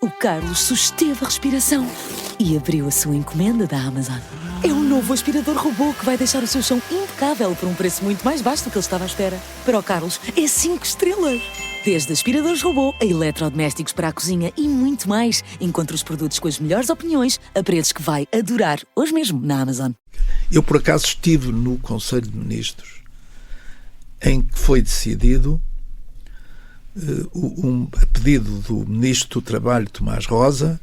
O Carlos susteve a respiração e abriu a sua encomenda da Amazon. É um novo aspirador robô que vai deixar o seu chão impecável por um preço muito mais baixo do que ele estava à espera. Para o Carlos, é 5 estrelas. Desde aspiradores robô a eletrodomésticos para a cozinha e muito mais. Encontre os produtos com as melhores opiniões a preços que vai adorar hoje mesmo na Amazon. Eu, por acaso, estive no Conselho de Ministros em que foi decidido, a pedido do Ministro do Trabalho, Tomás Rosa,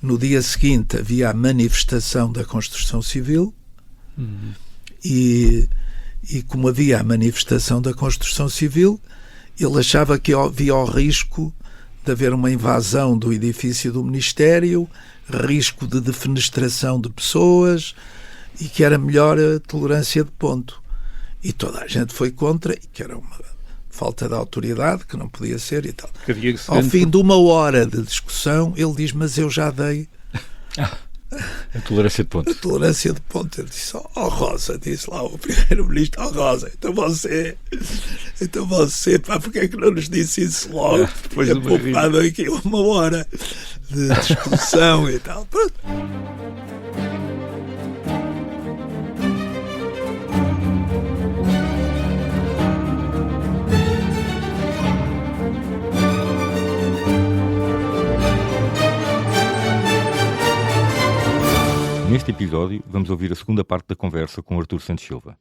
no dia seguinte havia a manifestação da construção civil e como havia a manifestação da construção civil, ele achava que havia o risco de haver uma invasão do edifício do Ministério, risco de defenestração de pessoas e que era melhor a tolerância de ponto. E toda a gente foi contra, e que era uma falta de autoridade, que não podia ser e tal. Ao fim de 1 hora de discussão, ele diz, mas eu já dei a tolerância de ponto. A tolerância de ponto. Ele disse, Rosa, disse lá o primeiro-ministro, Rosa, então você, pá, porque é que não nos disse isso logo? Depois tinha poupado aqui 1 hora de discussão e tal. Pronto. Neste episódio, vamos ouvir a segunda parte da conversa com Artur Santos Silva.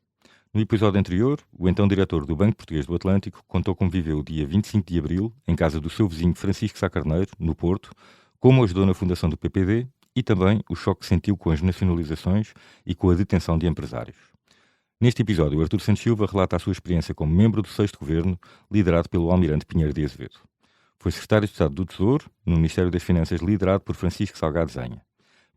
No episódio anterior, o então diretor do Banco Português do Atlântico contou como viveu o dia 25 de abril, em casa do seu vizinho Francisco Sá Carneiro, no Porto, como ajudou na fundação do PPD e também o choque que sentiu com as nacionalizações e com a detenção de empresários. Neste episódio, o Artur Santos Silva relata a sua experiência como membro do 6º Governo, liderado pelo Almirante Pinheiro de Azevedo. Foi secretário de Estado do Tesouro, no Ministério das Finanças, liderado por Francisco Salgado Zenha.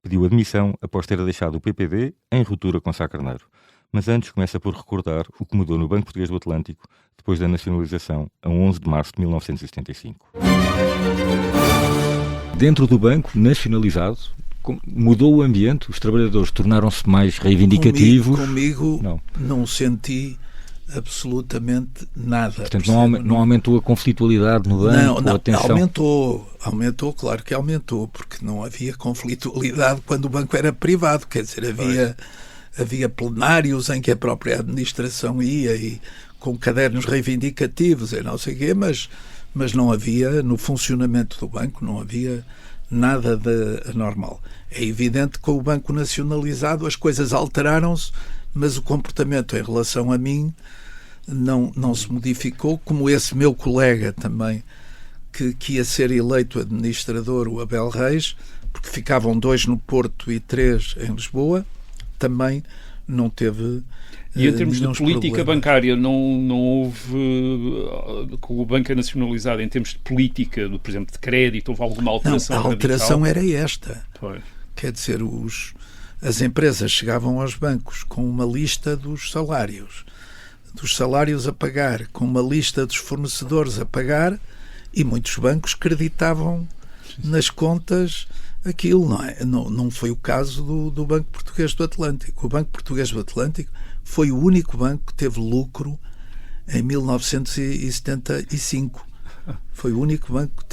Pediu admissão após ter deixado o PPD em ruptura com Sá Carneiro. Mas antes começa por recordar o que mudou no Banco Português do Atlântico depois da nacionalização, a 11 de março de 1975. Dentro do banco nacionalizado, mudou o ambiente? Os trabalhadores tornaram-se mais reivindicativos? Comigo não senti absolutamente nada. Portanto, não aumentou a conflitualidade no banco? Não, a tensão? aumentou, claro que aumentou, porque não havia conflitualidade quando o banco era privado, quer dizer, havia plenários em que a própria administração ia e com cadernos reivindicativos e não sei o quê, mas não havia, no funcionamento do banco, não havia nada de anormal. É evidente que com o banco nacionalizado as coisas alteraram-se, mas o comportamento em relação a mim não se modificou, como esse meu colega também, que ia ser eleito administrador, o Abel Reis, porque ficavam 2 no Porto e 3 em Lisboa, também não teve. E em termos de política problemas. Bancária, não houve, com o banco nacionalizado, em termos de política, por exemplo, de crédito, houve alguma alteração? Não, a alteração era esta. Pois. Quer dizer, as empresas chegavam aos bancos com uma lista dos salários a pagar, com uma lista dos fornecedores a pagar, e muitos bancos creditavam nas contas aquilo, não é? Não foi o caso do Banco Português do Atlântico. O Banco Português do Atlântico foi o único banco que teve lucro em 1975. Foi o único banco que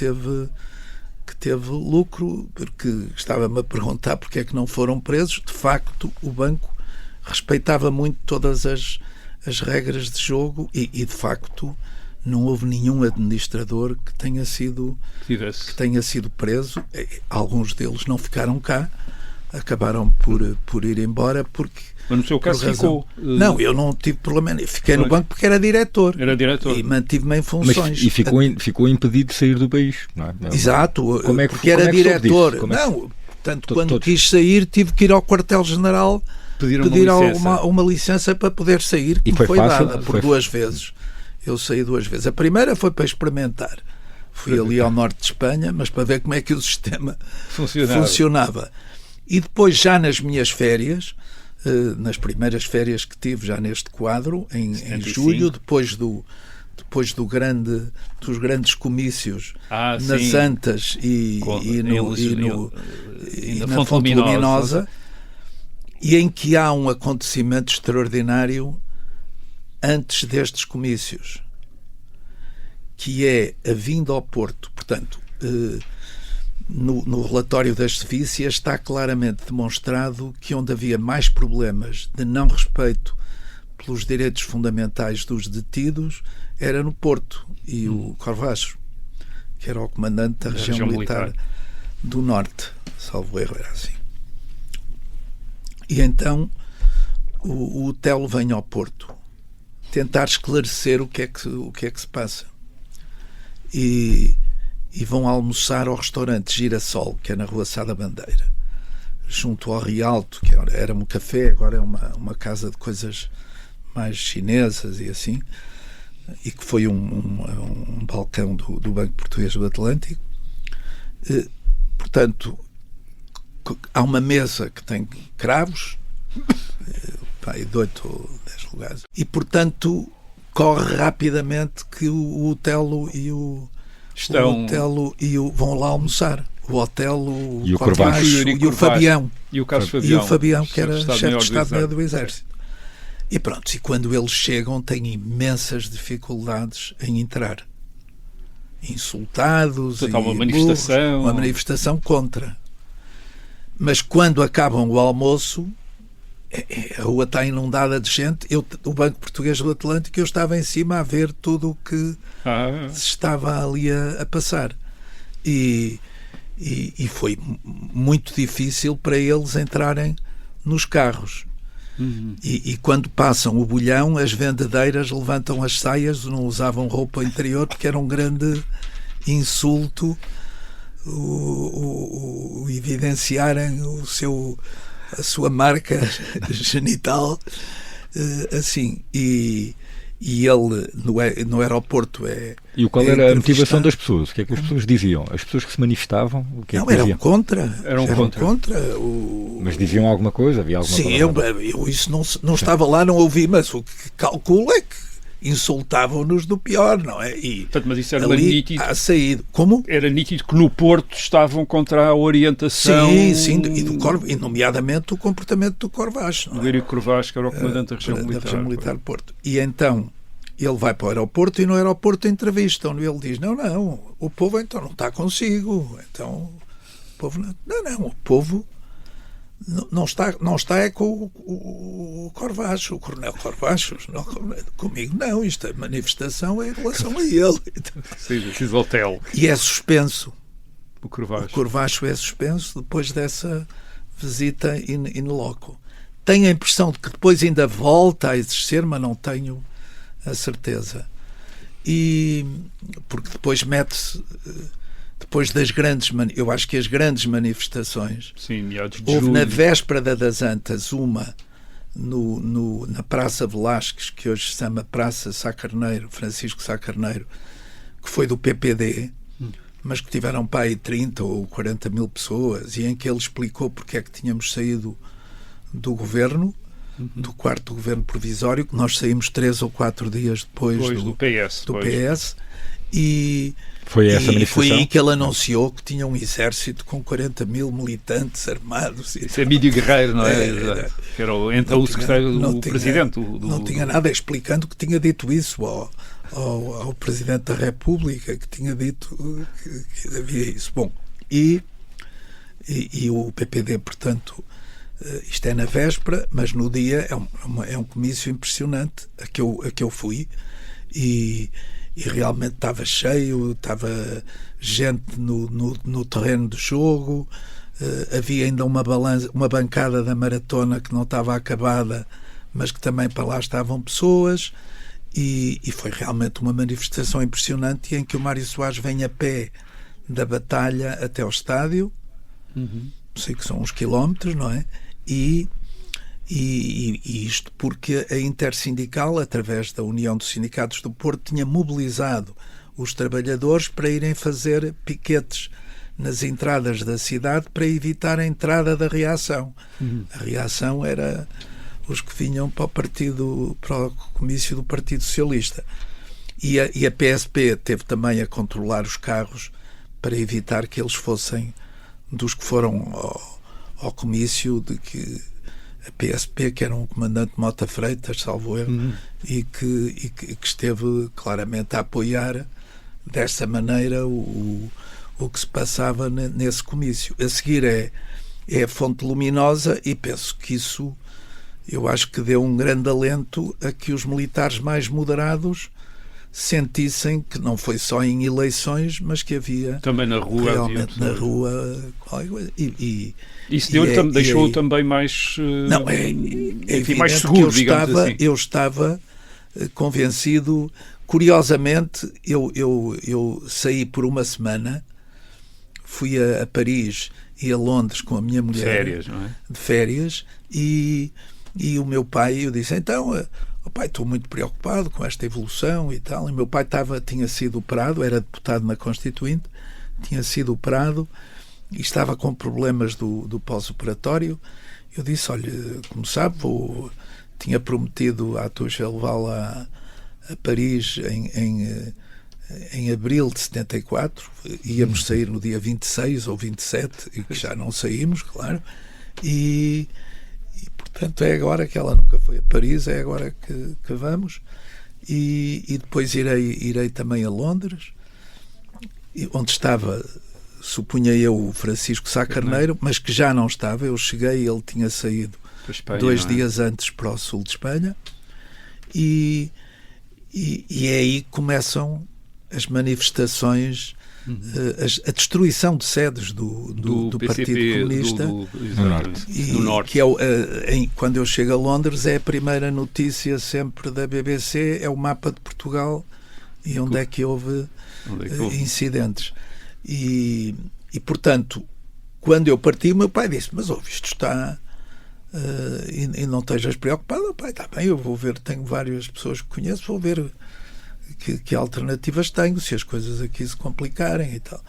teve lucro, porque estava-me a perguntar porque é que não foram presos. De facto, o banco respeitava muito todas as regras de jogo e de facto não houve nenhum administrador que tenha sido preso. Alguns deles não ficaram cá, acabaram por ir embora porque... Mas no seu caso ficou... Não, eu não tive problema. Eu fiquei no banco porque era diretor. E mantive-me em funções. Mas, e ficou impedido de sair do país, não é? Exato, porque era diretor. Quando quis sair, tive que ir ao quartel-general pedir uma licença para poder sair, que me foi dada por 2 vezes. Eu saí 2 vezes. A primeira foi para experimentar. Fui ali ao norte de Espanha, mas para ver como é que o sistema funcionava. E depois, já nas minhas férias, nas primeiras férias que tive, já neste quadro, em julho, depois dos grandes comícios nas Antas e na Fonte Luminosa, e em que há um acontecimento extraordinário antes destes comícios, que é a vinda ao Porto. Portanto, no relatório das sevícias está claramente demonstrado que onde havia mais problemas de não respeito pelos direitos fundamentais dos detidos era no Porto, e o Corvacho, que era o comandante da região militar do Norte, salvo erro, era assim. E então o Telo vem ao Porto tentar esclarecer o que é que se passa. E vão almoçar ao restaurante Girassol, que é na Rua Sá da Bandeira, junto ao Rialto, que era um café, agora é uma casa de coisas mais chinesas e assim, e que foi um balcão do Banco Português do Atlântico. Portanto, há uma mesa que tem cravos, de 8 ou 10 lugares, e portanto corre rapidamente que o Otelo e o vão lá almoçar. O Otelo, e o Corvacho e o Fabião. E o Carlos Fabião. E o Fabião, que era chefe de Estado-Maior do Exército. E pronto, e quando eles chegam têm imensas dificuldades em entrar. Insultados, há uma manifestação. Uma manifestação contra. Mas quando acabam o almoço, a rua está inundada de gente. O Banco Português do Atlântico, eu estava em cima a ver tudo o que se estava ali a passar. E foi muito difícil para eles entrarem nos carros. E quando passam o Bolhão, as vendedeiras levantam as saias, não usavam roupa interior, porque era um grande insulto o evidenciarem a sua marca genital assim. E ele no aeroporto E qual era a motivação das pessoas? O que é que as pessoas diziam? As pessoas que se manifestavam, o que é que diziam? Eram contra. Mas diziam alguma coisa? Havia alguma coisa? Sim, eu isso não estava lá, não ouvi, mas o que calculo é que insultavam-nos do pior, não é? E portanto, mas isso era nítido. Como? Era nítido que no Porto estavam contra a orientação. Sim, e nomeadamente o comportamento do Corvacho. Do Eurico Corvacho, que era o comandante da região militar. Do Porto. E então ele vai para o aeroporto e no aeroporto entrevistam-no. Ele diz: não, o povo então não está consigo. Então o povo o povo não está é com o Corvacho, o Coronel Corvacho, comigo não, isto é manifestação em relação a ele. Sim, hotel. E é suspenso. O Corvacho é suspenso depois dessa visita in loco. Tenho a impressão de que depois ainda volta a exercer, mas não tenho a certeza. E porque depois mete-se... Depois das eu acho que as grandes manifestações, houve na véspera das Antas uma na Praça Velásquez, que hoje se chama Praça Sá Carneiro, Francisco Sá Carneiro, que foi do PPD, mas que tiveram para aí 30 ou 40 mil pessoas, e em que ele explicou porque é que tínhamos saído do governo, do quarto governo provisório, que nós saímos 3 ou 4 dias depois do PS. E foi aí que ele anunciou que tinha um exército com 40 mil militantes armados. Isso é Mídio Guerreiro, não é? Que era o secretário do presidente. Não tinha nada explicando que tinha dito isso ao Presidente da República, que tinha dito que havia isso. Bom, e o PPD, portanto, isto é na véspera, mas no dia é um comício impressionante a que eu fui, e realmente estava cheio, estava gente no terreno do jogo, havia ainda uma bancada da maratona que não estava acabada, mas que também para lá estavam pessoas, e foi realmente uma manifestação impressionante, em que o Mário Soares vem a pé da Batalha até ao estádio, sei que são uns quilómetros, não é? E isto porque a Intersindical, através da União dos Sindicatos do Porto, tinha mobilizado os trabalhadores para irem fazer piquetes nas entradas da cidade para evitar a entrada da reação. A reação era os que vinham para o comício do Partido Socialista. E a PSP teve também a controlar os carros para evitar que eles fossem dos que foram ao comício, de que a PSP, que era um comandante Mota Freitas, salvo erro, e que esteve claramente a apoiar dessa maneira o o que se passava nesse comício. A seguir é a Fonte Luminosa, e penso que isso, eu acho que deu um grande alento a que os militares mais moderados sentissem que não foi só em eleições, mas que havia também na rua, realmente na rua, isso deixou também mais não, enfim, mais seguro, digamos assim. Eu estava convencido. Curiosamente, eu saí por uma semana, fui a Paris e a Londres com a minha mulher de férias, não é? De férias, e o meu pai, eu disse, então, pai, estou muito preocupado com esta evolução e tal. E o meu pai tinha sido operado, era deputado na Constituinte, tinha sido operado e estava com problemas do pós-operatório. Eu disse, olha, como sabe, tinha prometido à Tuxa levá-la a Paris em abril de 74, íamos sair no dia 26 ou 27, e que já não saímos, claro, e portanto é agora que ela nunca foi a Paris, é agora que vamos, e depois irei também a Londres, onde estava, supunha eu, o Francisco Sá Carneiro, mas que já não estava. Eu cheguei, ele tinha saído Espanha, 2 dias antes para o sul de Espanha, e é aí que começam as manifestações, a destruição de sedes do PCP, Partido Comunista do Norte. Que é quando eu chego a Londres, é a primeira notícia sempre da BBC, é o mapa de Portugal e onde é que houve incidentes. E portanto, quando eu parti, o meu pai disse, mas isto está... e não estejas preocupado, pai, está bem, eu vou ver, tenho várias pessoas que conheço, vou ver que alternativas tenho, se as coisas aqui se complicarem e tal.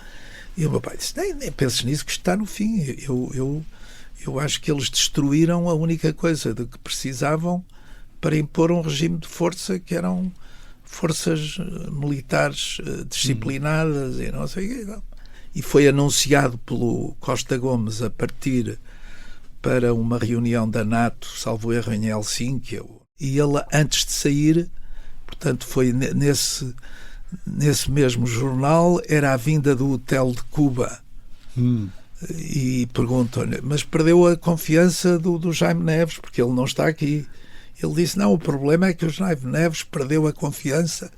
E o meu pai disse, nem penses nisso, que está no fim. Eu acho que eles destruíram a única coisa de que precisavam para impor um regime de força, que eram forças militares disciplinadas e não sei o quê. E foi anunciado pelo Costa Gomes a partir para uma reunião da NATO, salvo erro, em Helsínquia, e ele, antes de sair, portanto, foi nesse mesmo jornal, era a vinda do hotel de Cuba. E perguntam-lhe, mas perdeu a confiança do Jaime Neves, porque ele não está aqui. Ele disse, não, o problema é que o Jaime Neves perdeu a confiança,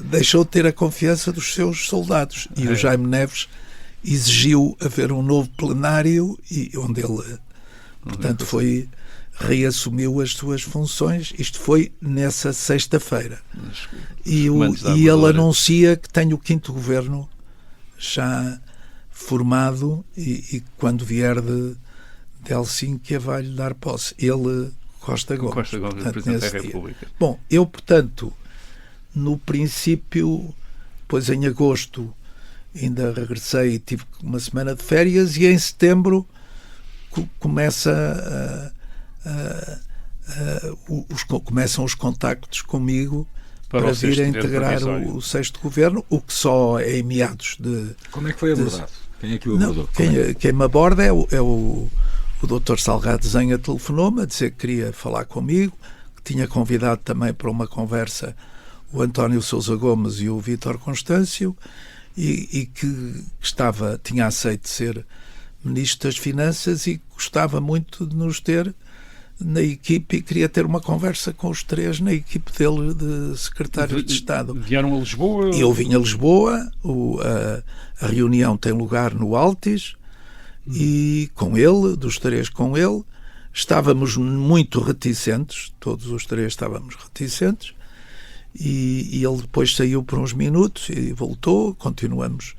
deixou de ter a confiança dos seus soldados. E o Jaime Neves exigiu haver um novo plenário, e onde ele, portanto, reassumiu as suas funções. Isto foi nessa sexta-feira. E ele anuncia que tem o 5º governo já formado, e quando vier de Helsínquia vai-lhe dar posse. Ele, Costa Gomes, portanto, Presidente da República. Bom, eu, portanto, no princípio, depois em agosto ainda regressei e tive uma semana de férias, e em setembro começam os contactos comigo para vir a integrar o 6º governo, o que só é em meados de... Como é que foi abordado? Quem é que o abordou? Quem me aborda é o Dr. Salgado Zenha, telefonou-me a dizer que queria falar comigo, que tinha convidado também para uma conversa o António Sousa Gomes e o Vítor Constâncio, e que tinha aceito ser Ministro das Finanças e gostava muito de nos ter na equipe, e queria ter uma conversa com os 3 na equipe dele de secretários de Estado. Vieram a Lisboa? Eu vim a Lisboa, a reunião tem lugar no Altis, e com ele, dos 3 com ele, estávamos muito reticentes, todos os 3 estávamos reticentes, e ele depois saiu por uns minutos e voltou, continuamos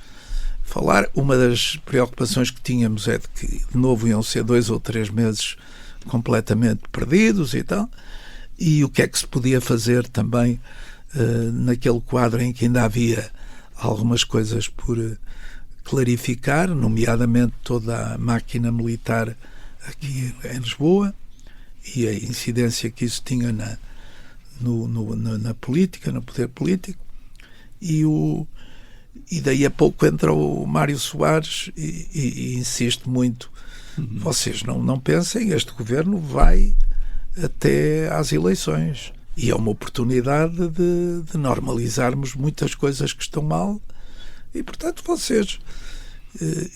a falar. Uma das preocupações que tínhamos é de que, de novo, iam ser 2 ou 3 meses completamente perdidos e tal, e o que é que se podia fazer também naquele quadro em que ainda havia algumas coisas por clarificar, nomeadamente toda a máquina militar aqui em Lisboa e a incidência que isso tinha na política, no poder político. E daí a pouco entra o Mário Soares e insiste muito. Vocês não pensem, este governo vai até às eleições, e é uma oportunidade de normalizarmos muitas coisas que estão mal E, portanto, vocês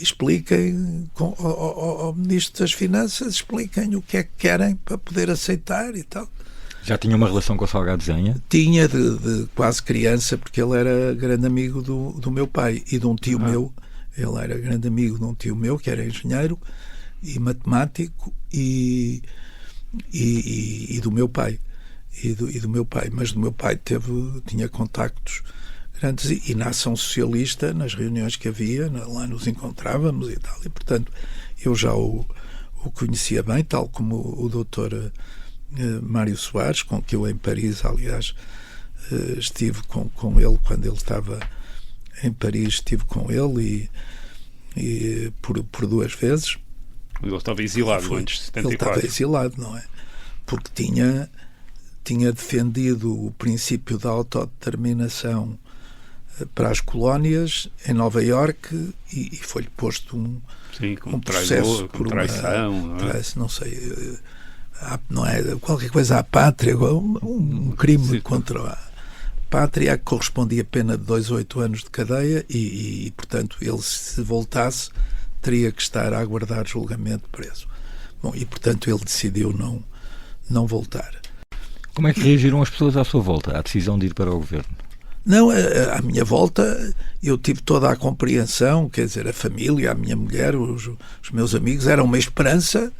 expliquem ao Ministro das Finanças, expliquem o que é que querem para poder aceitar e tal. Já tinha uma relação com o Salgado Zenha? Tinha, de quase criança, porque ele era grande amigo do meu pai e de um tio meu. Ele era grande amigo de um tio meu, que era engenheiro e matemático, e do meu pai. E do meu pai. Mas do meu pai tinha contactos grandes e na Ação Socialista, nas reuniões que havia, lá nos encontrávamos e tal. E, portanto, eu já o conhecia bem, tal como o doutor Mário Soares, com que eu em Paris, aliás, estive com ele quando ele estava em Paris, estive com ele e por 2 vezes. Ele estava exilado antes de 74. Ele estava exilado, não é? Porque tinha defendido o princípio da autodeterminação para as colónias em Nova Iorque e foi-lhe posto um processo por traição, não sei, não é qualquer coisa à pátria, um crime contra a pátria que correspondia a pena de 2 a 8 anos de cadeia e, portanto, ele, se voltasse, teria que estar a aguardar julgamento preso. Bom, e, portanto, ele decidiu não voltar. Como é que reagiram as pessoas à sua volta, à decisão de ir para o governo? Não, à minha volta eu tive toda a compreensão, quer dizer, a família, a minha mulher, os meus amigos, era uma esperança.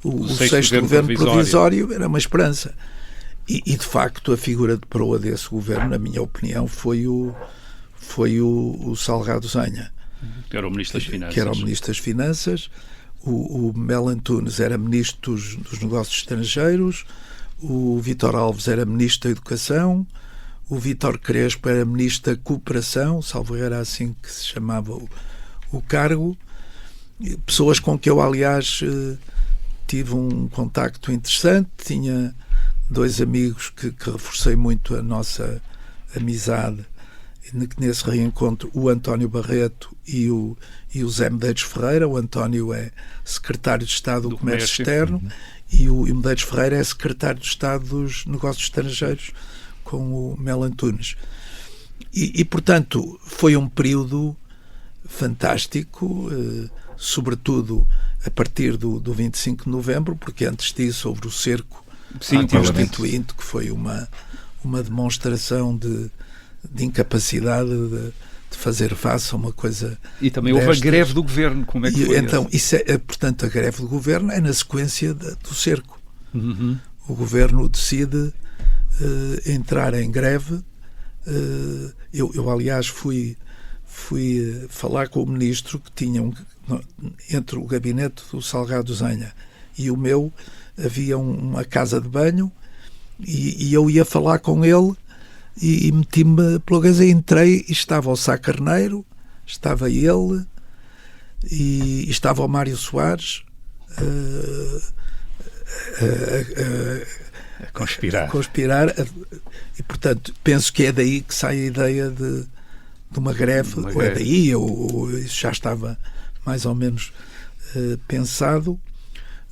O sexto governo provisório era uma esperança. E, de facto, a figura de proa desse governo, na minha opinião, foi o Salgado Zenha. Que era o Ministro das Finanças. Que era o Ministro das Finanças. O Melo Antunes era Ministro dos Negócios Estrangeiros. O Vítor Alves era Ministro da Educação. O Vítor Crespo era Ministro da Cooperação, salvo era assim que se chamava o cargo. Pessoas com que eu, aliás, tive um contacto interessante. Tinha 2 amigos que reforcei muito a nossa amizade nesse reencontro, o António Barreto e o Zé Medeiros Ferreira. O António é secretário de Estado do Comércio Externo e o Medeiros Ferreira é secretário de Estado dos Negócios Estrangeiros, com o Melo Antunes. E, portanto, foi um período fantástico, sobretudo a partir do 25 de novembro, porque antes disso houve o cerco constituinte, que foi uma demonstração de incapacidade de fazer face a uma coisa. E também houve a greve do governo. Como é que foi? Então, portanto, a greve do governo é na sequência do cerco. Uhum. O governo decide entrar em greve. Eu aliás, fui falar com o ministro, que tinha entre o gabinete do Salgado Zenha e o meu, havia uma casa de banho, e eu ia falar com ele e meti-me pela casa, entrei e estava o Sá Carneiro, estava ele e estava o Mário Soares a conspirar. E, portanto, penso que é daí que sai a ideia de uma greve. Ou é daí, ou isso já estava mais ou menos pensado,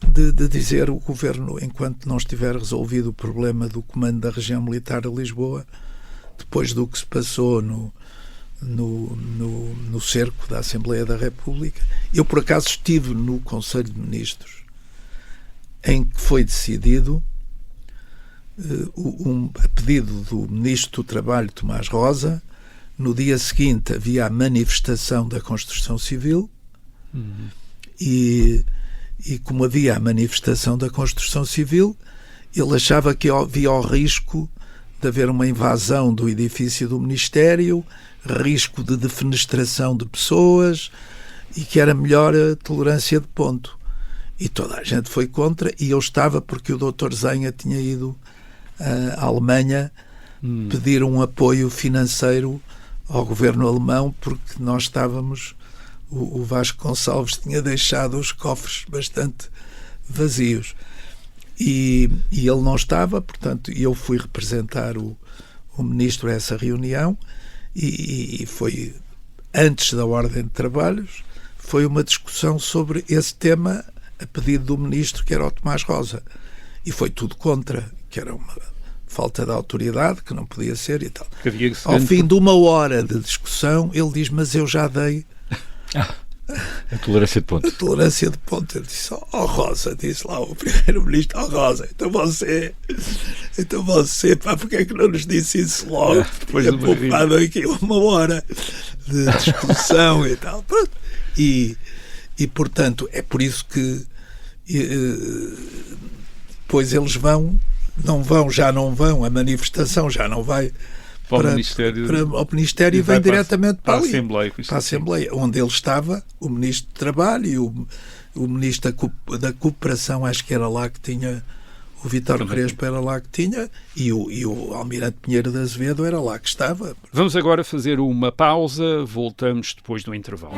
de dizer o governo, enquanto não estiver resolvido o problema do comando da região militar de Lisboa, depois do que se passou no cerco da Assembleia da República. Eu, por acaso, estive no Conselho de Ministros em que foi decidido, a pedido do Ministro do Trabalho, Tomás Rosa, no dia seguinte havia a manifestação da construção civil. Uhum. E como havia a manifestação da construção civil, ele achava que havia o risco de haver uma invasão do edifício do Ministério, risco de defenestração de pessoas, e que era melhor a tolerância de ponto. E toda a gente foi contra, e eu estava, porque o Dr. Zenha tinha ido à Alemanha pedir um apoio financeiro ao governo alemão, porque nós estávamos... O Vasco Gonçalves tinha deixado os cofres bastante vazios e ele não estava, portanto eu fui representar o ministro a essa reunião e foi antes da ordem de trabalhos, foi uma discussão sobre esse tema a pedido do ministro, que era o Tomás Rosa, e foi tudo contra, que era falta de autoridade, que não podia ser e tal. Ao fim de 1 hora de discussão, ele diz, mas eu já dei a tolerância de ponto. A tolerância de ponto. Eu disse, Rosa, disse lá o primeiro-ministro, Rosa, então você, pá, porque é que não nos disse isso logo? Depois tinha poupado aqui 1 hora de discussão e tal. Pronto. E, portanto, é por isso que depois eles já não vão, a manifestação já não vai para o Ministério e vem diretamente para a Assembleia, onde ele estava, o Ministro do Trabalho e o Ministro da Cooperação, acho que era lá que tinha, o Vítor Crespo era lá que tinha, e o Almirante Pinheiro de Azevedo era lá que estava. Vamos agora fazer uma pausa, voltamos depois do intervalo.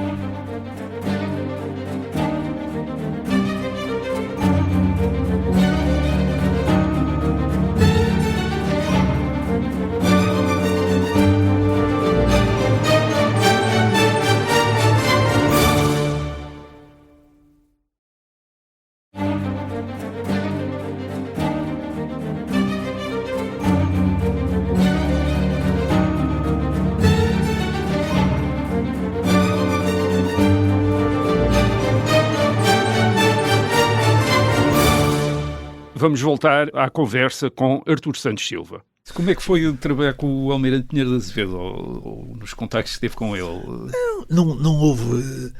Vamos voltar à conversa com Artur Santos Silva. Como é que foi trabalhar com o Almirante Pinheiro de Azevedo, ou nos contactos que teve com ele? Não houve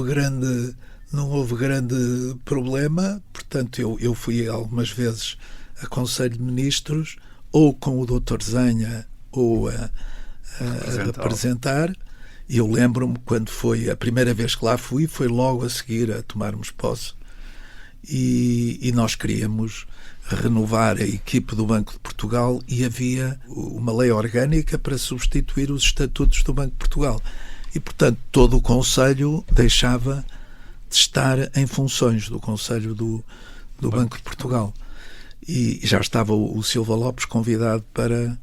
grande problema. Portanto, eu fui algumas vezes a Conselho de Ministros, ou com o Dr. Zenha, ou a apresentar. E eu lembro-me quando foi a primeira vez que lá fui, foi logo a seguir a tomarmos posse. E nós queríamos renovar a equipe do Banco de Portugal e havia uma lei orgânica para substituir os estatutos do Banco de Portugal. E, portanto, todo o Conselho deixava de estar em funções do Conselho do Banco de Portugal. E já estava o Silva Lopes convidado para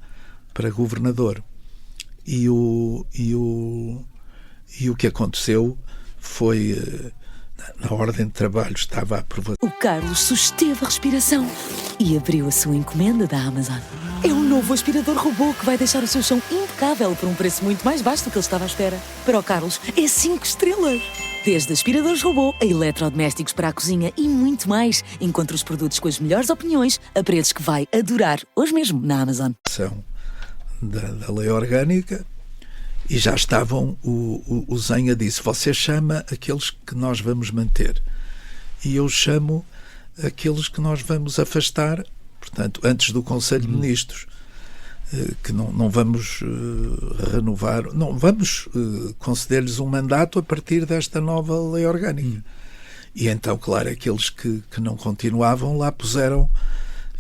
governador. E o que aconteceu foi... Na ordem de trabalho estava a aprovação. O Carlos susteve a respiração e abriu a sua encomenda da Amazon. É um novo aspirador robô que vai deixar o seu chão impecável por um preço muito mais baixo do que ele estava à espera. Para o Carlos, é 5 estrelas. Desde aspiradores robô a eletrodomésticos para a cozinha e muito mais. Encontre os produtos com as melhores opiniões a preços que vai adorar hoje mesmo na Amazon. Da lei orgânica. E já estavam, o Zenha disse, você chama aqueles que nós vamos manter. E eu chamo aqueles que nós vamos afastar, portanto, antes do Conselho de Ministros, que não vamos renovar, não vamos conceder-lhes um mandato a partir desta nova lei orgânica. E então, claro, aqueles que não continuavam lá puseram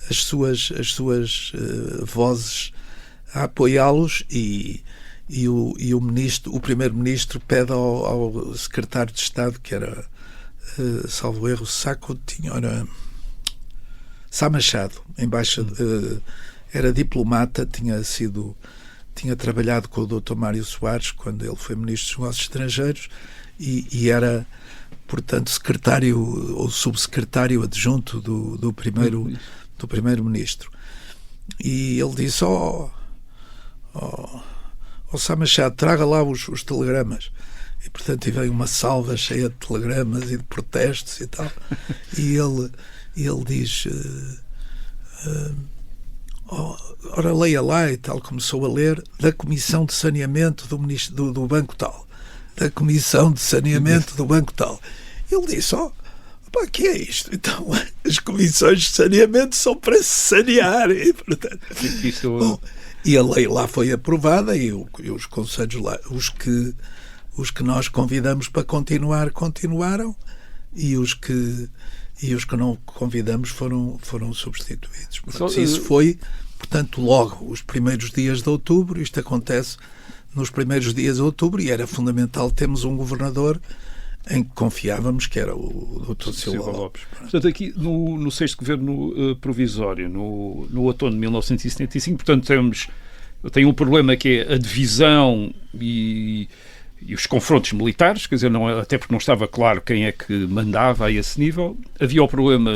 as suas vozes a apoiá-los e o primeiro-ministro pede ao secretário de Estado, que era, salvo erro, Sá Machado, era diplomata, tinha trabalhado com o Dr. Mário Soares quando ele foi ministro dos Negócios Estrangeiros e era, portanto, secretário ou subsecretário adjunto do primeiro-ministro. E ele disse, Sá Machado, traga lá os telegramas. E, portanto, veio uma salva cheia de telegramas e de protestos e tal. E ele diz, ora, leia lá e tal. Começou a ler da Comissão de Saneamento do Banco Tal. Da Comissão de Saneamento do Banco Tal. Ele disse, o que é isto? Então, as comissões de saneamento são para se sanear. E, portanto, e a lei lá foi aprovada e os conselhos lá, os que nós convidamos para continuar, continuaram e os que não convidamos foram substituídos. Portanto, isso foi, portanto, logo os primeiros dias de outubro. Isto acontece nos primeiros dias de outubro e era fundamental termos um governador em que confiávamos, que era o Dr. Silva Lopes. Portanto, aqui no sexto governo provisório, no outono de 1975, portanto, tem um problema que é a divisão e e os confrontos militares, quer dizer, até porque não estava claro quem é que mandava a esse nível. Havia o problema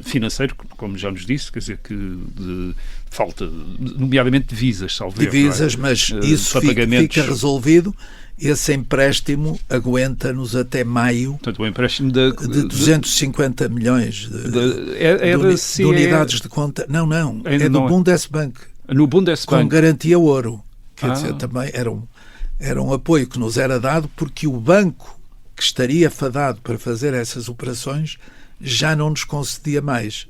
financeiro, como já nos disse, quer dizer, que de falta, nomeadamente de visas, salvo erro, divisas, mas isso fica resolvido. Esse empréstimo aguenta-nos até maio. Portanto, o empréstimo de 250 milhões de unidades de conta. Não, é do Bundesbank. No Bundesbank. Com garantia ouro. Quer dizer, também era um apoio que nos era dado porque o banco que estaria fadado para fazer essas operações já não nos concedia mais.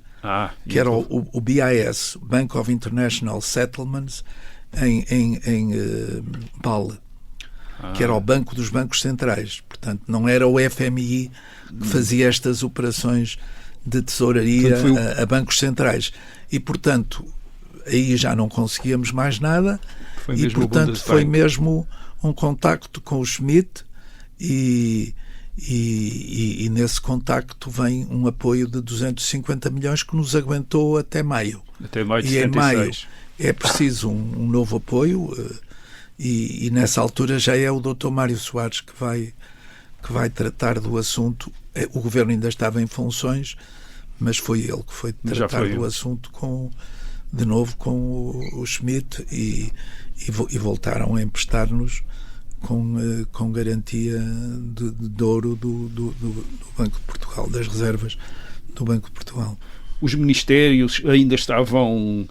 Que era o BIS, Bank of International Settlements, em Bâle, que era o banco dos bancos centrais. Portanto, não era o FMI que fazia estas operações de tesouraria a bancos centrais. E, portanto, aí já não conseguíamos mais nada. Foi mesmo um contacto com o Schmidt e nesse contacto vem um apoio de 250 milhões que nos aguentou até maio. Até maio de 76. E em maio é preciso um novo apoio e nessa altura já é o Dr. Mário Soares que vai tratar do assunto. O governo ainda estava em funções, mas foi ele que foi tratar do assunto de novo com o Schmidt e voltaram a emprestar-nos com garantia de ouro do Banco de Portugal, das reservas do Banco de Portugal. Os ministérios ainda estavam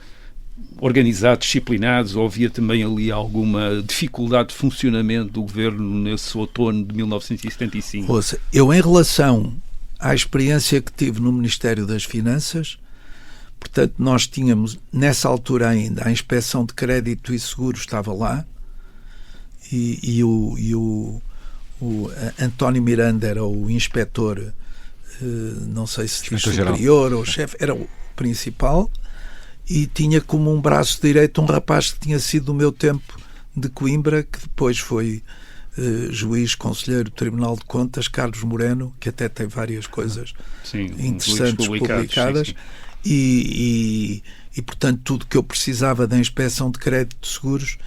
organizados, disciplinados, ou havia também ali alguma dificuldade de funcionamento do governo nesse outono de 1975? Ouça, eu em relação à experiência que tive no Ministério das Finanças, portanto, nós tínhamos, nessa altura ainda, a Inspeção de Crédito e Seguros estava lá e o António Miranda era o inspetor, não sei se diz superior ou chefe, era o principal, e tinha como um braço direito um rapaz que tinha sido do meu tempo de Coimbra, que depois foi juiz, conselheiro do Tribunal de Contas, Carlos Moreno, que até tem várias coisas interessantes publicadas. Sim. E, portanto, tudo que eu precisava da inspeção de crédito de seguros,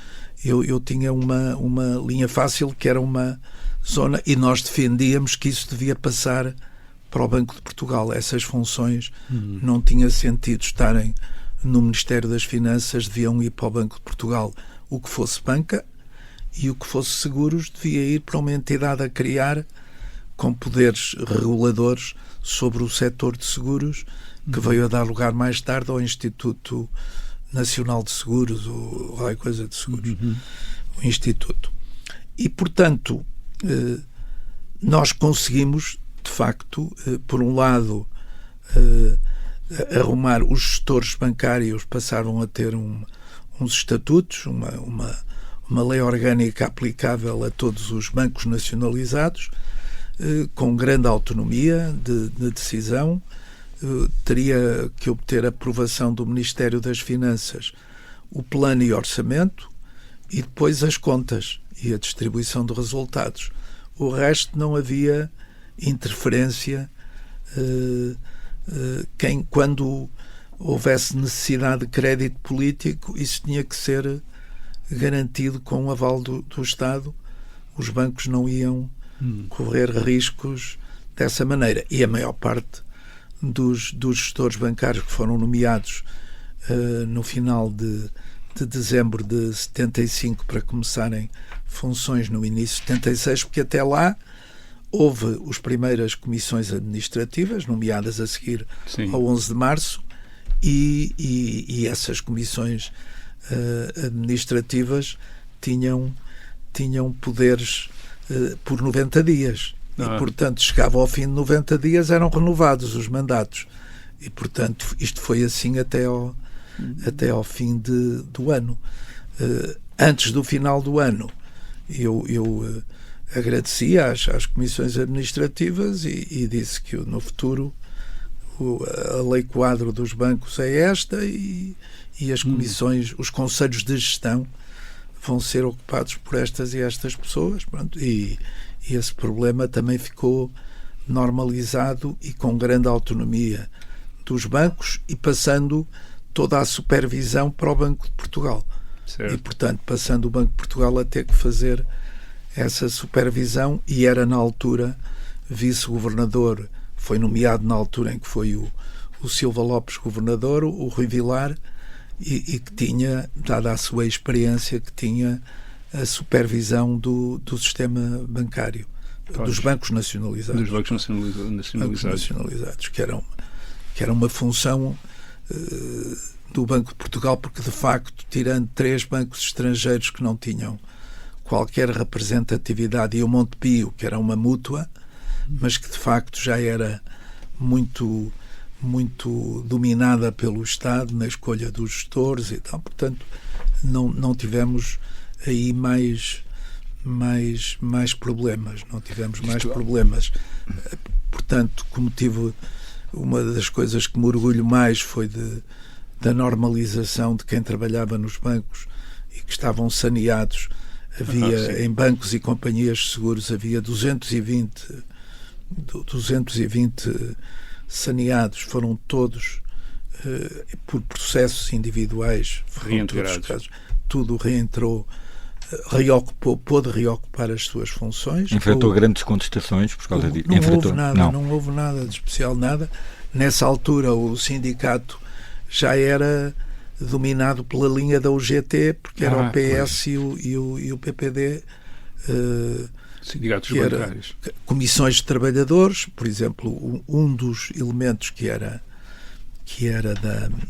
eu tinha uma linha fácil, que era uma zona, e nós defendíamos que isso devia passar para o Banco de Portugal. Essas funções não tinha sentido estarem no Ministério das Finanças, deviam ir para o Banco de Portugal. O que fosse banca e o que fosse seguros devia ir para uma entidade a criar com poderes reguladores sobre o setor de seguros, que veio a dar lugar mais tarde ao Instituto Nacional de Seguros, ou qualquer coisa de seguros, o Instituto. E, portanto, nós conseguimos, de facto, por um lado, arrumar os gestores bancários, passaram a ter uns estatutos, uma lei orgânica aplicável a todos os bancos nacionalizados, com grande autonomia de decisão. Teria que obter a aprovação do Ministério das Finanças, o plano e orçamento, e depois as contas e a distribuição de resultados. O resto não havia interferência. Quando houvesse necessidade de crédito político, isso tinha que ser garantido com o aval do Estado. Os bancos não iam correr riscos dessa maneira. E a maior parte dos gestores bancários que foram nomeados no final de dezembro de 75 para começarem funções no início de 76, porque até lá houve as primeiras comissões administrativas, nomeadas a seguir ao 11 de março, e essas comissões administrativas tinham poderes por 90 dias. E, portanto, chegava ao fim de 90 dias, eram renovados os mandatos. E, portanto, isto foi assim até ao fim do ano. Antes do final do ano, eu agradecia às comissões administrativas e disse que no futuro a lei quadro dos bancos é esta e as comissões, os conselhos de gestão vão ser ocupados por estas e estas pessoas. Pronto, e esse problema também ficou normalizado e com grande autonomia dos bancos e passando toda a supervisão para o Banco de Portugal. Certo. E, portanto, passando o Banco de Portugal a ter que fazer essa supervisão, e era na altura vice-governador, foi nomeado na altura em que foi o Silva Lopes governador, o Rui Vilar, e que tinha, dada a sua experiência, que tinha a supervisão do sistema bancário, dos bancos nacionalizados. Dos bancos nacionalizados. Que era uma função do Banco de Portugal, porque de facto, tirando 3 bancos estrangeiros que não tinham qualquer representatividade, e o Montepio, que era uma mútua, mas que de facto já era muito dominada pelo Estado na escolha dos gestores e tal, portanto não tivemos aí mais problemas, portanto, como tive, uma das coisas que me orgulho mais foi da normalização de quem trabalhava nos bancos e que estavam saneados. Havia em bancos e companhias de seguros, havia 220 saneados, foram todos por processos individuais, reintegrados. Tudo reentrou, pôde reocupar as suas funções. Enfrentou grandes contestações por causa disso? Não houve nada de especial, nada. Nessa altura o sindicato já era dominado pela linha da UGT, porque era o PS e o PPD, sindicatos bancários. Comissões de trabalhadores, por exemplo, um dos elementos que era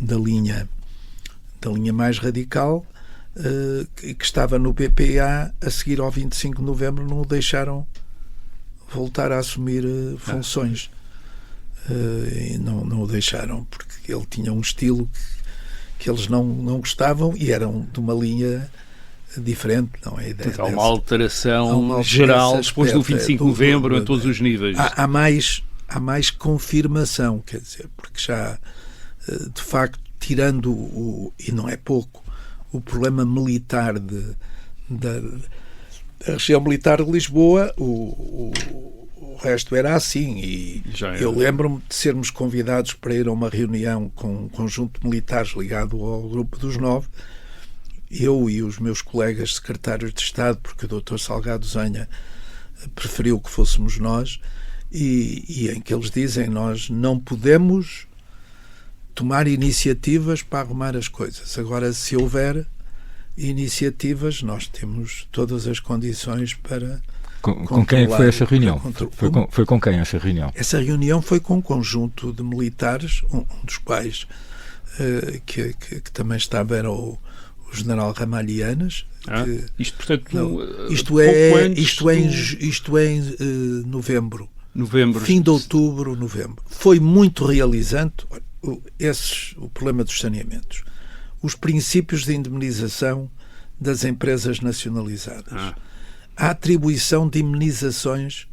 da linha mais radical, que estava no BPA, a seguir ao 25 de novembro não o deixaram voltar a assumir funções. E não o deixaram, porque ele tinha um estilo que eles não gostavam e eram de uma linha diferente, não é? Há uma alteração geral depois do 25 de novembro em todos os níveis. Há mais confirmação, quer dizer, porque já, de facto, tirando e não é pouco, o problema militar da região militar de Lisboa, o resto era assim, e eu lembro-me de sermos convidados para ir a uma reunião com um conjunto de militares ligado ao Grupo dos 9, eu e os meus colegas secretários de Estado, porque o Dr. Salgado Zenha preferiu que fôssemos nós, e em que eles dizem: nós não podemos tomar iniciativas para arrumar as coisas. Agora, se houver iniciativas, nós temos todas as condições para... Com quem é que foi essa reunião? Foi com quem essa reunião? Essa reunião foi com um conjunto de militares, um dos quais que também estava era o general Ramalhianas. Isto, portanto, isto é em novembro. Fim de outubro, novembro. Foi muito realizante o problema dos saneamentos. Os princípios de indemnização das empresas nacionalizadas. A atribuição de indemnizações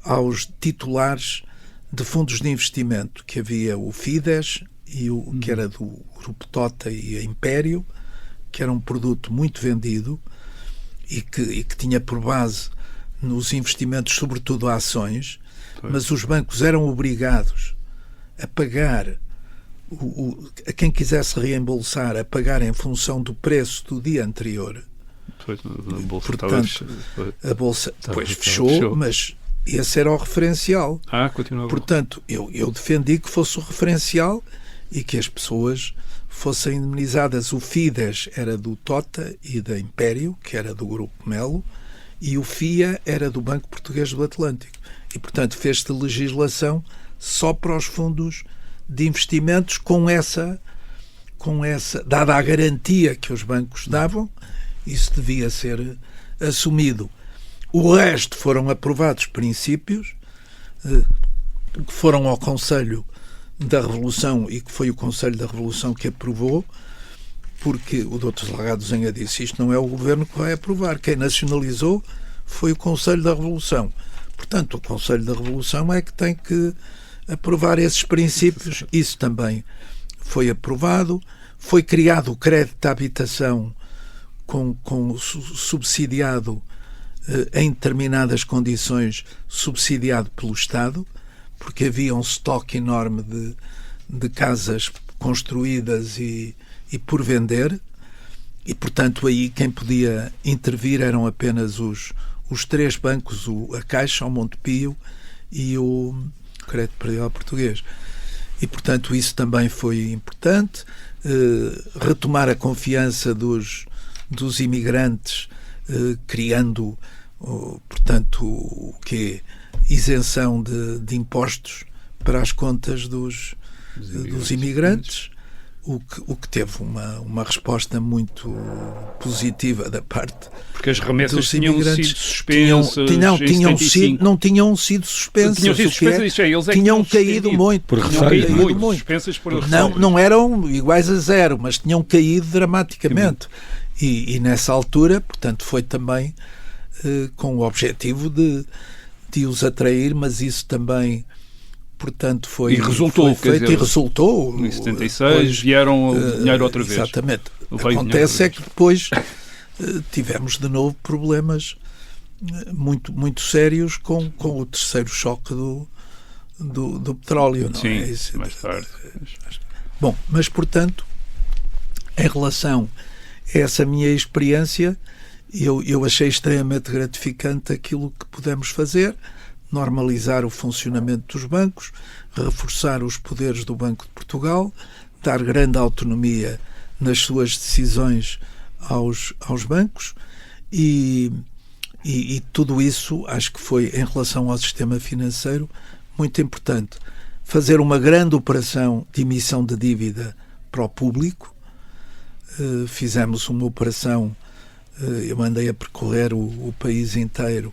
aos titulares de fundos de investimento, que havia o Fides, que era do Grupo Tota, e a Império, que era um produto muito vendido e que tinha por base nos investimentos, sobretudo ações, mas os bancos eram obrigados a pagar, a quem quisesse reembolsar, a pagar em função do preço do dia anterior. Portanto, a Bolsa depois fechou, mas esse era o referencial. Portanto, eu defendi que fosse o referencial e que as pessoas fossem indemnizadas. O Fides era do Tota e da Império, que era do Grupo Melo, e o FIA era do Banco Português do Atlântico. E, portanto, fez-se legislação só para os fundos de investimentos com essa, dada a garantia que os bancos davam, isso devia ser assumido. O resto foram aprovados princípios que foram ao Conselho da Revolução, e que foi o Conselho da Revolução que aprovou, porque o Dr. Salgado Zenha disse: isto não é o Governo que vai aprovar, quem nacionalizou foi o Conselho da Revolução. Portanto, o Conselho da Revolução é que tem que aprovar esses princípios. Isso também foi aprovado. Foi criado o crédito à habitação com subsidiado, em determinadas condições, subsidiado pelo Estado, porque havia um estoque enorme de casas construídas e por vender, e, portanto, aí quem podia intervir eram apenas os os 3 bancos, a Caixa, o Montepio e o Crédito Predial Português. E, portanto, isso também foi importante. Retomar a confiança dos imigrantes, criando, portanto, o quê? Isenção de impostos para as contas dos imigrantes, o que teve uma resposta muito positiva da parte. Porque as remessas dos tinham imigrantes. sido suspensas. Não tinham sido suspensas. Tinham caído muito. Por suspensas por não eram iguais a zero, mas tinham caído dramaticamente. E nessa altura, portanto, foi também com o objetivo de os atrair, mas isso também, portanto, foi feito e resultou. Em 76 vieram o dinheiro outra vez. Exatamente. Acontece que depois tivemos de novo problemas muito, muito sérios com o terceiro choque do petróleo. Não é? Sim, mais tarde. Bom, mas, portanto, em relação a essa minha experiência, eu achei extremamente gratificante aquilo que pudemos fazer, normalizar o funcionamento dos bancos, reforçar os poderes do Banco de Portugal, dar grande autonomia nas suas decisões aos bancos e tudo isso acho que foi, em relação ao sistema financeiro, muito importante. Fazer uma grande operação de emissão de dívida para o público. Fizemos uma operação, eu andei a percorrer o país inteiro,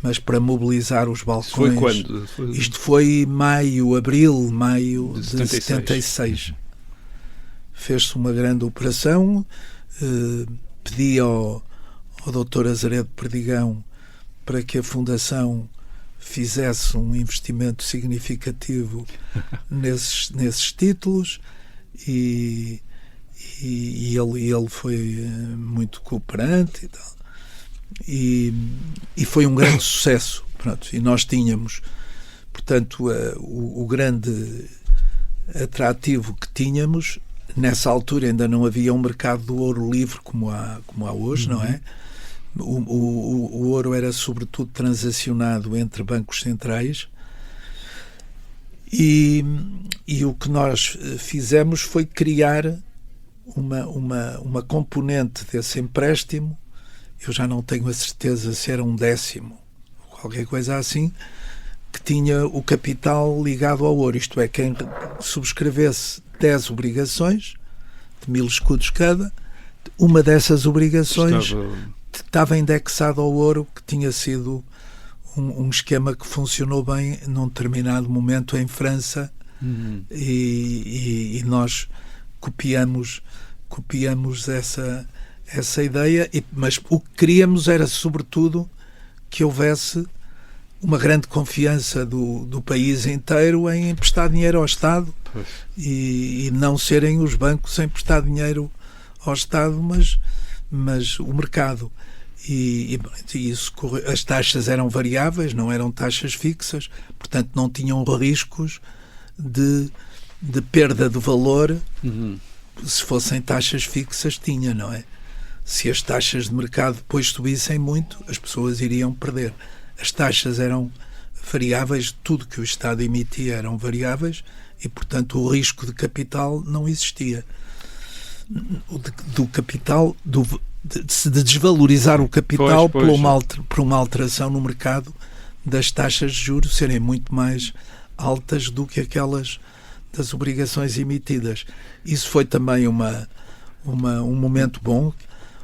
mas para mobilizar os balcões. Foi quando? Isto foi abril de 76. Fez-se uma grande operação, pedi ao Dr. Azeredo Perdigão para que a Fundação fizesse um investimento significativo nesses títulos e ele foi muito cooperante e tal. E foi um grande sucesso. Pronto, e nós tínhamos, portanto, o grande atrativo que tínhamos. Nessa altura ainda não havia um mercado do ouro livre como há hoje, não é? O ouro era sobretudo transacionado entre bancos centrais e o que nós fizemos foi criar uma componente desse empréstimo. Eu já não tenho a certeza se era 1/10, qualquer coisa assim, que tinha o capital ligado ao ouro. Isto é, quem subscrevesse 10 obrigações, de 1000 escudos cada, uma dessas obrigações estava indexada ao ouro, que tinha sido um esquema que funcionou bem num determinado momento em França, e nós copiamos essa ideia, mas o que queríamos era, sobretudo, que houvesse uma grande confiança do país inteiro em emprestar dinheiro ao Estado e não serem os bancos a emprestar dinheiro ao Estado, mas o mercado. E isso, as taxas eram variáveis, não eram taxas fixas, portanto não tinham riscos de perda de valor. Se fossem taxas fixas, tinha, não é? Se as taxas de mercado depois subissem muito, as pessoas iriam perder. As taxas eram variáveis, tudo que o Estado emitia eram variáveis e, portanto, o risco de capital não existia. Do capital, de desvalorizar o capital por uma alteração no mercado das taxas de juros serem muito mais altas do que aquelas das obrigações emitidas. Isso foi também um momento bom.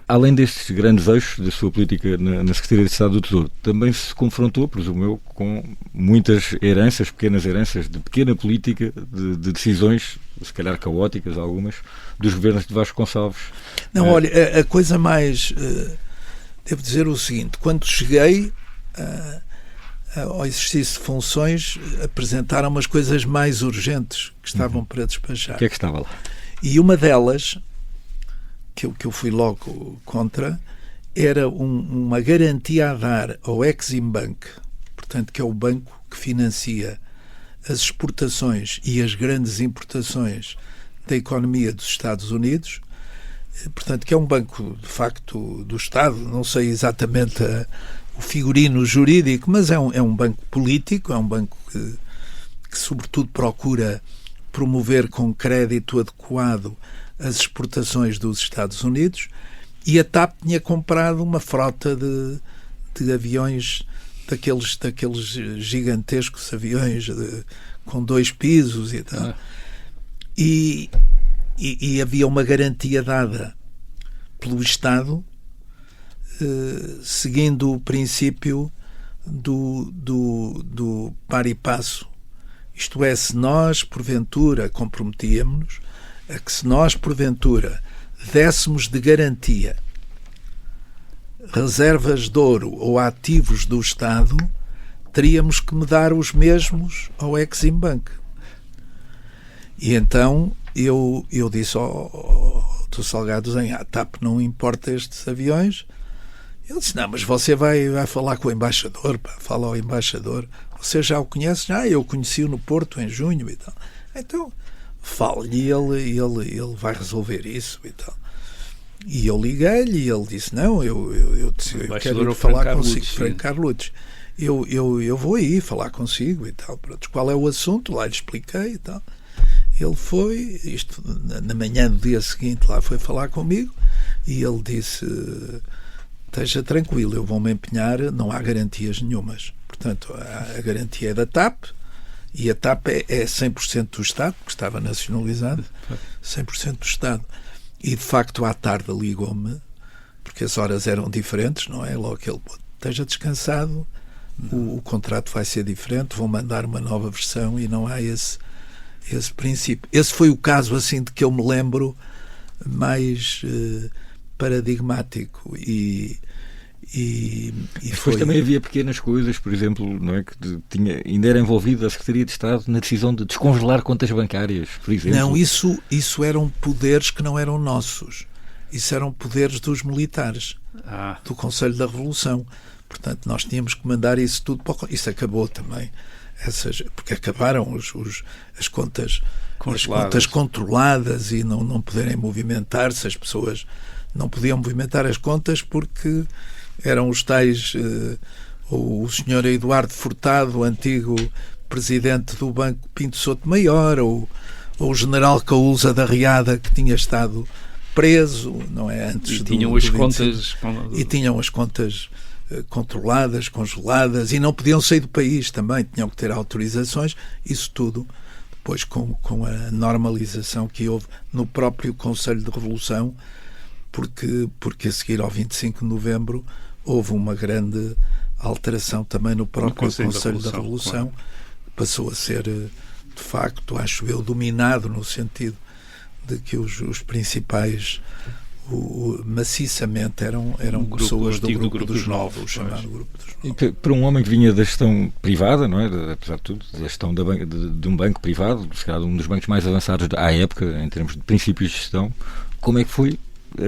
Além destes grandes eixos da sua política na Secretaria de Estado do Tesouro, também se confrontou, presumo eu, com muitas heranças, pequenas heranças, de pequena política, de decisões, se calhar caóticas algumas, dos governos de Vasco Gonçalves. Não, olha, a coisa mais... devo dizer o seguinte, quando cheguei ao exercício de funções, apresentaram umas coisas mais urgentes que estavam para despachar. O que é que estava lá? E uma delas, que eu fui logo contra, era uma garantia a dar ao Exim Bank, portanto, que é o banco que financia as exportações e as grandes importações da economia dos Estados Unidos, portanto, que é um banco, de facto, do Estado, não sei exatamente figurino jurídico, mas é um banco político, é um banco que sobretudo procura promover com crédito adequado as exportações dos Estados Unidos, e a TAP tinha comprado uma frota de aviões, daqueles gigantescos aviões com 2 pisos e tal. E havia uma garantia dada pelo Estado, seguindo o princípio do par e passo. Isto é, se nós, porventura, comprometíamos-nos a que, se nós, porventura, dessemos de garantia reservas de ouro ou ativos do Estado, teríamos que me dar os mesmos ao Exim Bank. E então eu disse ao Salgado Zen, a TAP não importa estes aviões. Ele disse, não, mas você vai falar com o embaixador, pá, fala ao embaixador. Você já o conhece? Eu conheci-o no Porto em junho e tal. Então, fale-lhe e ele vai resolver isso e tal. E eu liguei-lhe e ele disse, não, eu quero ir falar consigo, Franco Carlucci. Eu vou aí falar consigo e tal. Pronto, qual é o assunto? Lá lhe expliquei e tal. Ele foi, na manhã do dia seguinte, lá foi falar comigo e ele disse, esteja tranquilo, eu vou-me empenhar, não há garantias nenhumas. Portanto, a garantia é da TAP, e a TAP é 100% do Estado, porque estava nacionalizado, 100% do Estado. E, de facto, à tarde ligou-me, porque as horas eram diferentes, não é? Logo que ele, esteja descansado, o contrato vai ser diferente, vou mandar uma nova versão e não há esse princípio. Esse foi o caso, assim, de que eu me lembro mais paradigmático e depois foi... também havia pequenas coisas, por exemplo, não é, que ainda era envolvida a Secretaria de Estado na decisão de descongelar contas bancárias, por exemplo. Não, isso eram poderes que não eram nossos. Isso eram poderes dos militares, do Conselho da Revolução. Portanto, nós tínhamos que mandar isso tudo para o... Isso acabou também. Porque acabaram as contas controladas e não poderem movimentar-se, as pessoas não podiam movimentar as contas porque eram os tais, o senhor Eduardo Furtado, antigo presidente do Banco Pinto Sotomayor, ou o general Caúza da Riada, que tinha estado preso, não é, antes tinham as contas e tinham as contas controladas, congeladas, e não podiam sair do país também, tinham que ter autorizações, isso tudo depois com a normalização que houve no próprio Conselho de Revolução, porque a seguir ao 25 de novembro houve uma grande alteração também no próprio Conselho da Revolução, claro. Passou a ser, de facto, acho eu, dominado no sentido de que os principais maciçamente eram pessoas do grupo dos Novos, o chamado Grupo dos Novos. E para um homem que vinha da gestão privada, não é? Apesar de tudo, da gestão de um banco privado, se calhar um dos bancos mais avançados à época, em termos de princípios de gestão, como é que foi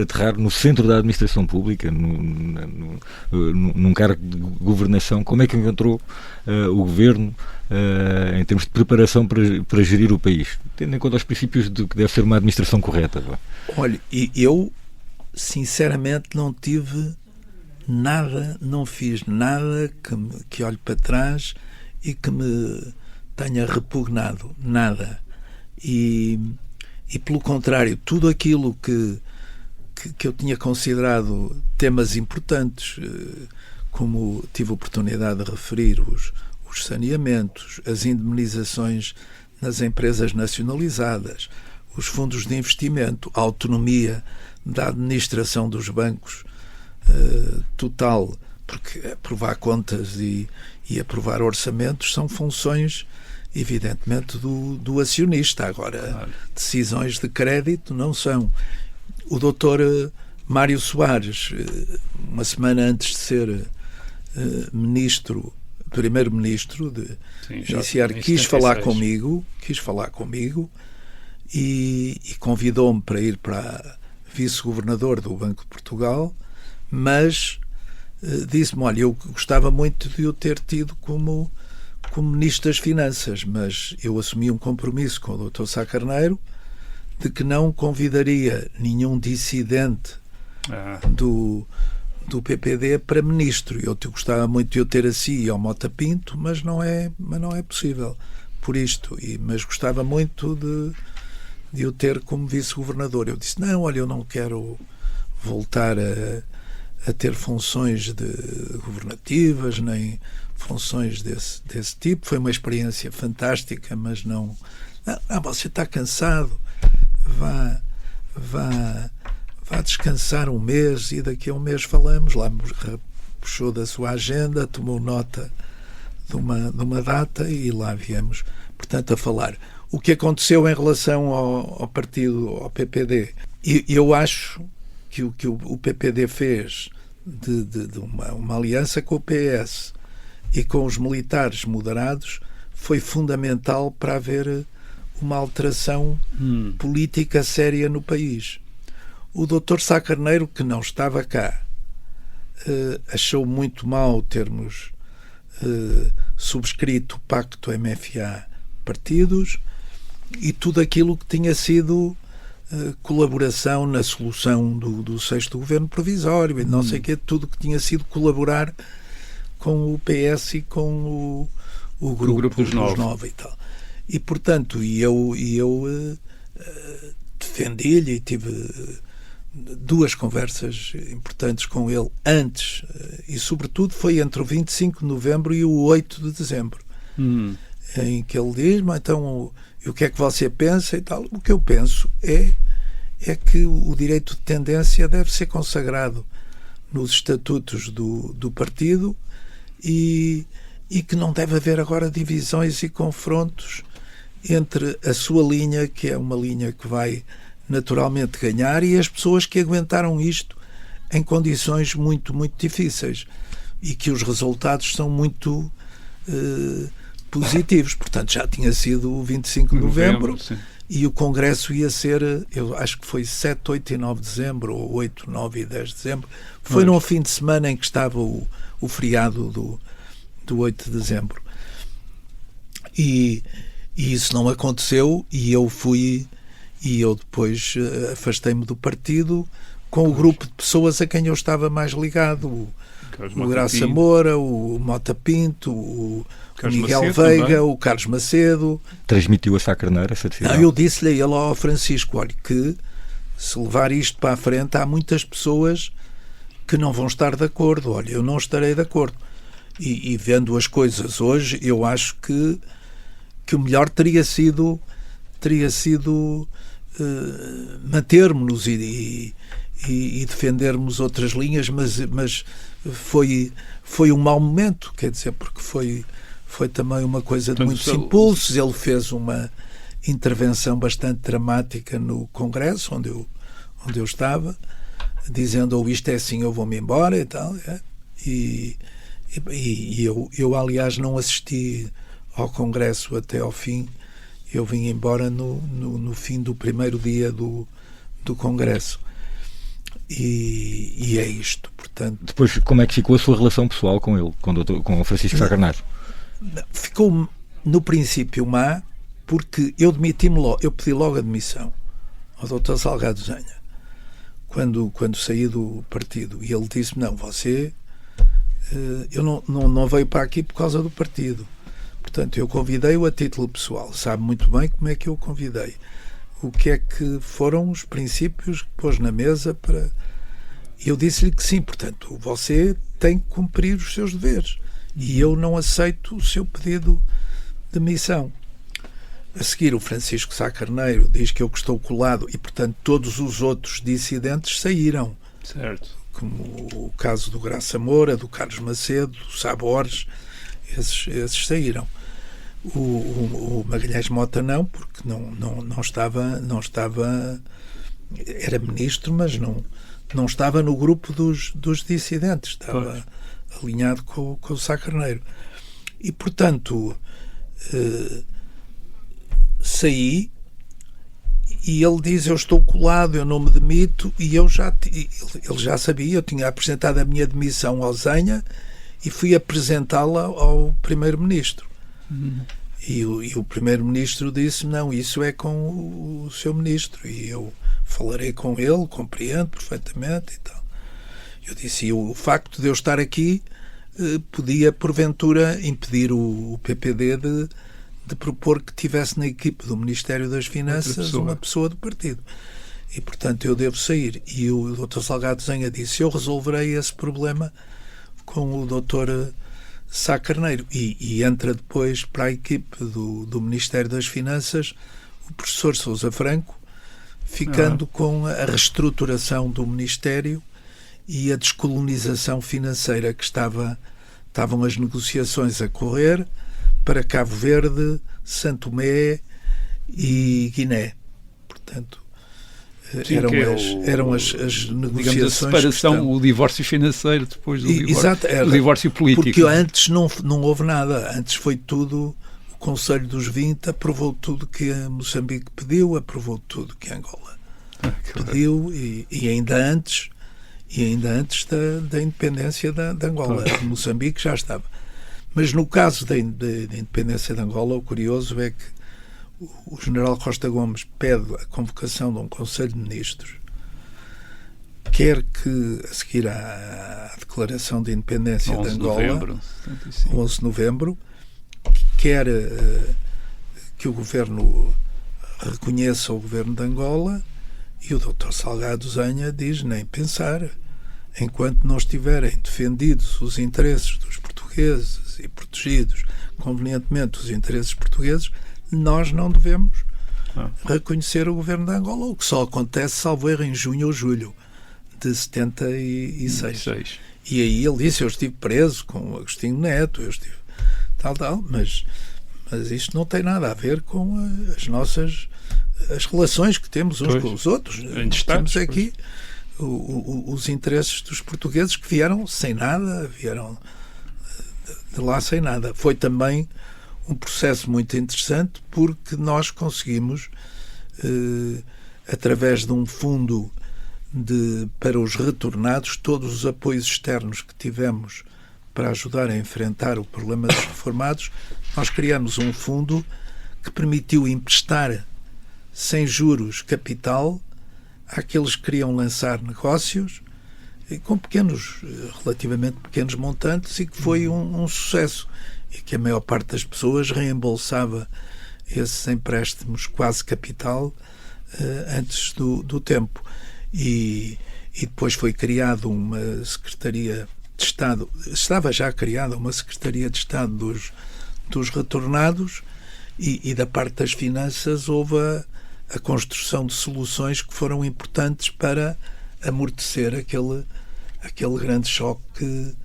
aterrar no centro da administração pública, num cargo de governação? Como é que encontrou o governo em termos de preparação para gerir o país, tendo em conta os princípios de que deve ser uma administração correta? Olha, eu sinceramente não tive nada, não fiz nada que olhe para trás e que me tenha repugnado, nada. E pelo contrário, tudo aquilo que eu tinha considerado temas importantes, como tive a oportunidade de referir, os saneamentos, as indemnizações nas empresas nacionalizadas, os fundos de investimento, a autonomia da administração dos bancos total, porque aprovar contas e aprovar orçamentos são funções, evidentemente, do acionista. Agora, claro, decisões de crédito não são. O doutor Mário Soares, uma semana antes de ser primeiro-ministro de iniciar, quis falar comigo e convidou-me para ir para vice-governador do Banco de Portugal, mas disse-me, olha, eu gostava muito de o ter tido como Ministro das Finanças, mas eu assumi um compromisso com o Dr. Sá Carneiro de que não convidaria nenhum dissidente do do PPD para ministro. Eu gostava muito de eu ter assim ao Mota Pinto, mas não é possível por isto. Mas gostava muito de eu ter como vice-governador. Eu disse, não, olha, eu não quero voltar a ter funções governativas, nem funções desse tipo. Foi uma experiência fantástica, mas não... você está cansado, vá descansar um mês e daqui a um mês falamos. Lá puxou da sua agenda, tomou nota de uma data e lá viemos, portanto, a falar. O que aconteceu em relação ao partido, ao PPD? Eu acho que o que o PPD fez de uma aliança com o PS e com os militares moderados foi fundamental para haver uma alteração política séria no país. O Dr. Sá Carneiro, que não estava cá, achou muito mal termos subscrito o pacto MFA-partidos e tudo aquilo que tinha sido colaboração na solução do 6º governo provisório e não sei o quê, tudo que tinha sido colaborar com o PS e com o grupo dos 9 e tal. E, portanto, eu defendi-lhe e tive duas conversas importantes com ele antes e, sobretudo, foi entre o 25 de novembro e o 8 de dezembro, em que ele diz, mas então, o que é que você pensa e tal? O que eu penso é que o direito de tendência deve ser consagrado nos estatutos do partido e que não deve haver agora divisões e confrontos entre a sua linha, que é uma linha que vai naturalmente ganhar, e as pessoas que aguentaram isto em condições muito, muito difíceis e que os resultados são muito positivos. Portanto, já tinha sido o 25 de novembro e o Congresso ia ser, eu acho que foi 7, 8 e 9 de dezembro, ou 8, 9 e 10 de dezembro. Foi num fim de semana em que estava o feriado do 8 de dezembro. E isso não aconteceu e eu depois afastei-me do partido com o grupo de pessoas a quem eu estava mais ligado, o Graça Moura, o Mota Pinto, o Miguel Macedo, Veiga, também. O Carlos Macedo. Transmitiu a Sá Carneiro essa decisão? Não, eu disse-lhe a ele, ao Francisco, olha, que se levar isto para a frente há muitas pessoas que não vão estar de acordo. Olha, eu não estarei de acordo. E vendo as coisas hoje, eu acho que o melhor teria sido mantermos-nos e defendermos outras linhas, mas foi um mau momento, quer dizer, porque foi também uma coisa de muitos impulsos. Ele fez uma intervenção bastante dramática no Congresso, onde eu estava, dizendo, ou isto é assim, eu vou-me embora e tal. E eu, aliás, não assisti ao Congresso até ao fim. Eu vim embora no fim do primeiro dia do Congresso. E é isto, portanto... Depois, como é que ficou a sua relação pessoal com ele, com o Francisco Sá Carneiro? Ficou, no princípio, má, porque eu demiti-me logo, eu pedi logo a demissão ao Dr. Salgado Zenha, quando saí do partido. E ele disse-me, não, você... eu não veio para aqui por causa do partido. Portanto, eu convidei-o a título pessoal. Sabe muito bem como é que eu o convidei. O que é que foram os princípios que pôs na mesa para... Eu disse-lhe que sim. Portanto, você tem que cumprir os seus deveres. E eu não aceito o seu pedido de demissão. A seguir, o Francisco Sá Carneiro diz que eu estou colado e, portanto, todos os outros dissidentes saíram. Certo. Como o caso do Graça Moura, do Carlos Macedo, do Sá Borges, esses saíram. O Magalhães Mota não, porque não estava, era ministro, mas não estava no grupo dos dissidentes, estava alinhado com o Sá Carneiro. E, portanto, saí e ele diz, eu estou colado, eu não me demito, e ele já sabia, eu tinha apresentado a minha demissão ao Zenha e fui apresentá-la ao Primeiro-Ministro. E o Primeiro-Ministro disse, não, isso é com o seu Ministro, e eu falarei com ele, compreendo perfeitamente e tal. Eu disse, e o facto de eu estar aqui podia, porventura, impedir o PPD de propor que tivesse na equipe do Ministério das Finanças uma pessoa do partido. E, portanto, eu devo sair. E o Dr. Salgado Zenha disse, eu resolverei esse problema com o Dr. Sá Carneiro. E entra depois para a equipe do Ministério das Finanças o professor Sousa Franco, ficando com a reestruturação do Ministério e a descolonização financeira que estavam as negociações a correr para Cabo Verde, Santo Tomé e Guiné. Portanto, sim, eram as negociações. Digamos, a separação, o divórcio financeiro depois do divórcio político. Porque antes não houve nada. Antes foi tudo. O Conselho dos 20 aprovou tudo que a Moçambique pediu, aprovou tudo que a Angola pediu e ainda antes da independência da Angola. Moçambique já estava. Mas no caso da independência de Angola, o curioso é que o general Costa Gomes pede a convocação de um Conselho de Ministros, quer que, a seguir à declaração de independência de Angola, 11 de novembro, quer que o governo reconheça o governo de Angola, e o Dr. Salgado Zenha diz nem pensar. Enquanto não estiverem defendidos os interesses dos portugueses e protegidos convenientemente os interesses portugueses, nós não devemos reconhecer o governo de Angola, o que só acontece, salvo erro, em junho ou julho de 76. E aí ele disse, eu estive preso com o Agostinho Neto, eu estive tal, mas isto não tem nada a ver com as relações que temos uns com os outros. Temos aqui os interesses dos portugueses que vieram sem nada, vieram de lá sem nada. Foi também um processo muito interessante porque nós conseguimos, através de um fundo para os retornados, todos os apoios externos que tivemos para ajudar a enfrentar o problema dos reformados, nós criamos um fundo que permitiu emprestar sem juros capital àqueles que queriam lançar negócios com relativamente pequenos montantes, e que foi um sucesso, e que a maior parte das pessoas reembolsava esses empréstimos quase capital antes do tempo. E depois foi criada uma Secretaria de Estado, estava já criada uma Secretaria de Estado dos retornados, e da parte das finanças houve a construção de soluções que foram importantes para amortecer aquele grande choque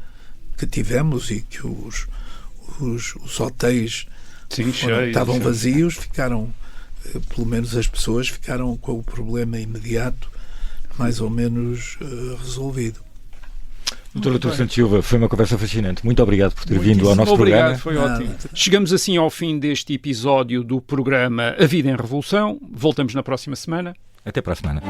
que tivemos, e que os hotéis estavam vazios, ficaram, pelo menos as pessoas ficaram com o problema imediato mais ou menos resolvido. Dr. Artur Santos Silva, foi uma conversa fascinante. Muito obrigado por ter vindo ao nosso programa. Foi ótimo. Chegamos assim ao fim deste episódio do programa A Vida em Revolução. Voltamos na próxima semana. Até para a semana.